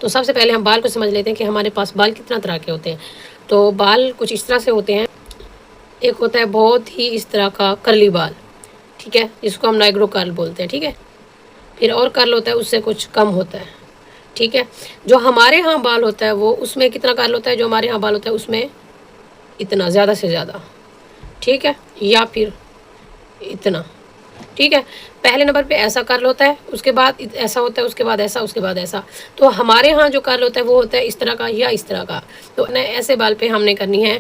तो सबसे पहले हम बाल को समझ लेते हैं कि हमारे पास बाल कितना तरह के होते हैं। तो बाल कुछ इस तरह से होते हैं। एक होता है बहुत ही इस तरह का कर्ली बाल, ठीक है, जिसको हम नाइग्रो कर्ल बोलते हैं, ठीक है। फिर और कर्ल होता है उससे कुछ कम होता है, ठीक है। जो हमारे यहाँ बाल होता है वो उसमें कितना कर्ल होता है, जो हमारे यहाँ बाल होता है उसमें इतना, ज़्यादा से ज़्यादा, ठीक है, या फिर इतना, ठीक है। पहले नंबर पे ऐसा कर्ल होता है, उसके बाद ऐसा होता है, उसके बाद ऐसा, उसके बाद ऐसा। तो हमारे यहाँ जो कर्ल होता है वो होता है इस तरह का या इस तरह का। तो ऐसे बाल पे हमने करनी है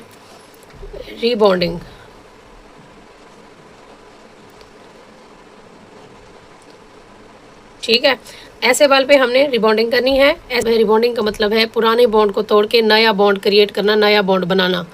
रीबॉन्डिंग, ठीक है। ऐसे बाल पे हमने रिबॉन्डिंग करनी है। ऐसे रिबॉन्डिंग का मतलब है पुराने बॉन्ड को तोड़ के नया बॉन्ड क्रिएट करना, नया बॉन्ड बनाना।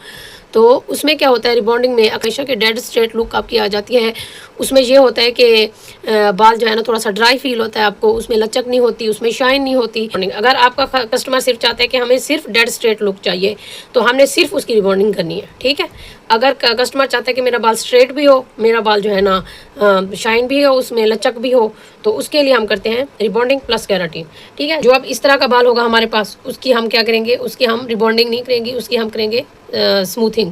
तो उसमें क्या होता है, रिबॉन्डिंग में हमेशा के डेड स्ट्रेट लुक आपकी आ जाती है। उसमें ये होता है कि बाल जो है ना थोड़ा सा ड्राई फील होता है आपको, उसमें लचक नहीं होती, उसमें शाइन नहीं होती। अगर आपका कस्टमर सिर्फ चाहता है कि हमें सिर्फ डेड स्ट्रेट लुक चाहिए तो हमने सिर्फ उसकी रिबॉन्डिंग करनी है, ठीक है। अगर कस्टमर चाहता है कि मेरा बाल स्ट्रेट भी हो, मेरा बाल जो है ना शाइन भी हो, उसमें लचक भी हो, तो उसके लिए हम करते हैं रिबॉन्डिंग प्लस केराटिन, ठीक है। जो अब इस तरह का बाल होगा हमारे पास, उसकी हम क्या करेंगे, उसकी हम रिबॉन्डिंग नहीं करेंगे, उसकी हम करेंगे स्मूथिंग,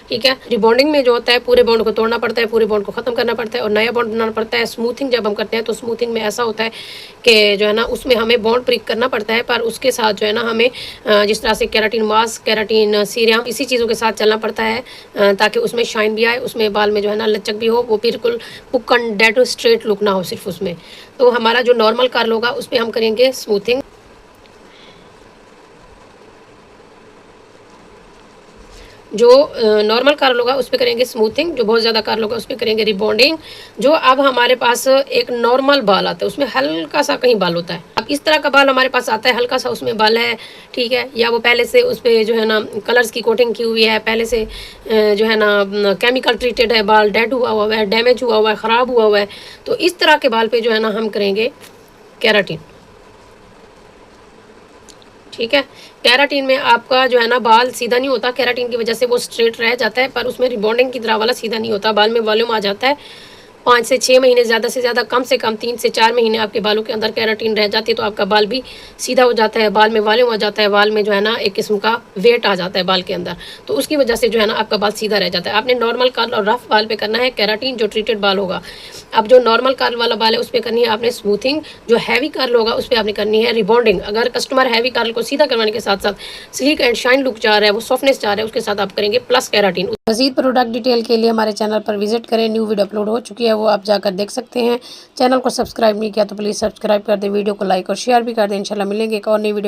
ठीक है। रिबॉन्डिंग में जो होता है पूरे बॉन्ड को तोड़ना पड़ता है, पूरे बॉन्ड को ख़त्म करना पड़ता है और नया बॉन्ड बनाना पड़ता है। स्मूथिंग जब हम करते हैं तो स्मूथिंग में ऐसा होता है कि जो है ना उसमें हमें बॉन्ड ब्रेक करना पड़ता है, पर उसके साथ जो है ना हमें जिस तरह से केराटिन मास्क, केराटिन सीरम, इसी चीज़ों के साथ चलना पड़ता है ताकि उसमें शाइन भी आए, उसमें बाल में जो है ना लचक भी हो, वो बिल्कुल पुक्कन डेड स्ट्रेट लुक ना हो सिर्फ उसमें। तो हमारा जो नॉर्मल कर्ल होगा उस पर हम करेंगे स्मूथिंग, जो नॉर्मल कर्ल होगा उस पर करेंगे स्मूथिंग, जो बहुत ज़्यादा कर्ल होगा उस पर करेंगे रिबॉन्डिंग। जो अब हमारे पास एक नॉर्मल बाल आता है उसमें हल्का सा कहीं बाल होता है, अब इस तरह का बाल हमारे पास आता है, हल्का सा उसमें बाल है, ठीक है, या वो पहले से उस पर जो है ना कलर्स की कोटिंग की हुई है, पहले से जो है ना केमिकल ट्रीटेड है, बाल डेड हुआ हुआ है, डैमेज हुआ हुआ है, ख़राब हुआ हुआ है। तो इस तरह के बाल पे जो है ना हम करेंगे केराटिन, ठीक है। केराटिन में आपका जो है ना बाल सीधा नहीं होता, केराटिन की वजह से वो स्ट्रेट रह जाता है, पर उसमें रिबॉन्डिंग की तरह वाला सीधा नहीं होता, बाल में वॉल्यूम आ जाता है। 5 से 6 महीने, ज़्यादा से ज़्यादा, कम से कम 3 से 4 महीने आपके बालों के अंदर केराटिन रह जाती है तो आपका बाल भी सीधा हो जाता है, बाल में वॉल्यूम आ जाता है, बाल में जो है ना एक किस्म का वेट आ जाता है बाल के अंदर, तो उसकी वजह से जो है ना आपका बाल सीधा रह जाता है। आपने नॉर्मल कर्ल और रफ बाल पे करना है केराटिन, जो ट्रीटेड बाल होगा। अब जो नॉर्मल कर्ल वाला बाल है उस पर करनी है आपने स्मूथिंग, जो हैवी कर्ल होगा उस पर आपने करनी है रिबॉन्डिंग। अगर कस्टमर हैवी कर्ल को सीधा करवाने के साथ साथ स्लीक एंड शाइन लुक चाह रहा है, वो सॉफ्टनेस चाह रहा है, उसके साथ आप करेंगे प्लस केराटिन। मज़ीद प्रोडक्ट डिटेल के लिए हमारे चैनल पर विजिट करें, न्यू वीडियो अपलोड हो चुकी है, वो आप जाकर देख सकते हैं। चैनल को सब्सक्राइब नहीं किया तो प्लीज़ सब्सक्राइब कर दें, वीडियो को लाइक और शेयर भी कर दें। इंशाल्लाह मिलेंगे एक और नई वीडियो।